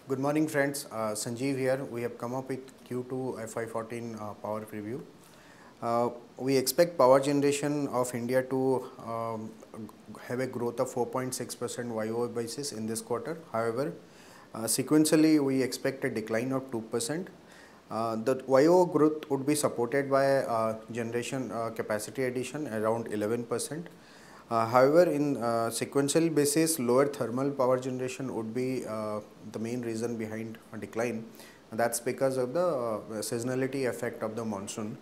Good morning, friends. Sanjeev here. We have come up with Q2 FY14 power preview. We expect power generation of India to have a growth of 4.6% YoY basis in this quarter. However, sequentially we expect a decline of 2%. The YoY growth would be supported by generation capacity addition around 11%. However, in sequential basis, lower thermal power generation would be the main reason behind a decline. That's because of the seasonality effect of the monsoon.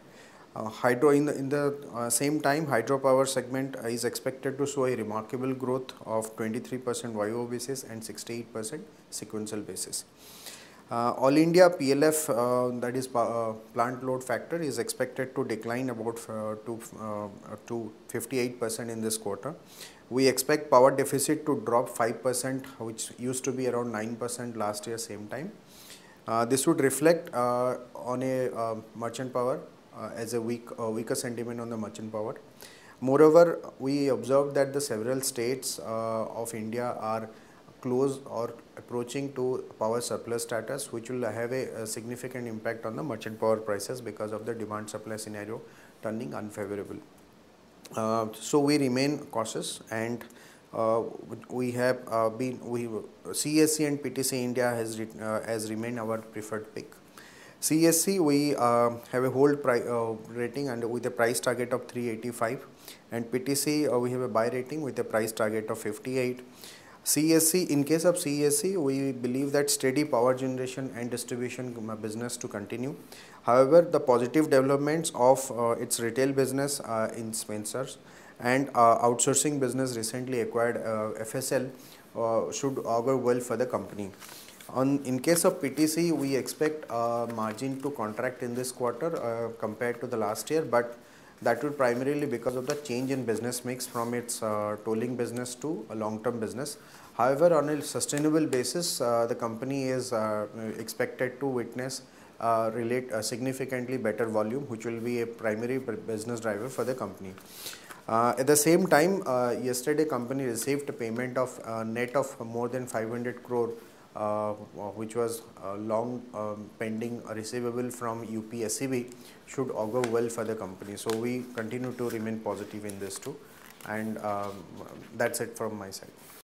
Hydro in the same time, hydropower segment is expected to show a remarkable growth of 23% YoY basis and 68% sequential basis. All India PLF, that is plant load factor, is expected to decline about to 58% in this quarter. We expect power deficit to drop 5%, which used to be around 9% last year same time. This would reflect on a merchant power as a weaker sentiment on the merchant power. Moreover, we observed that the several states of India are close or approaching to power surplus status, which will have a significant impact on the merchant power prices because of the demand supply scenario turning unfavorable. So we remain cautious, and we have CSC and PTC India has remained our preferred pick. CSC, we have a hold rating and with a price target of 385, and PTC we have a buy rating with a price target of 58. CSC, in case of CSC, we believe that steady power generation and distribution business to continue. However, the positive developments of its retail business in Spencer's and outsourcing business recently acquired FSL should augur well for the company. In case of PTC, we expect margin to contract in this quarter compared to the last year, but that would primarily because of the change in business mix from its tolling business to a long-term business. However, on a sustainable basis, the company is expected to witness significantly better volume, which will be a primary business driver for the company. At the same time, yesterday company received a payment of net of more than 500 crore, which was long pending receivable from UPSEB, should augur well for the company. So we continue to remain positive in this too, and that's it from my side.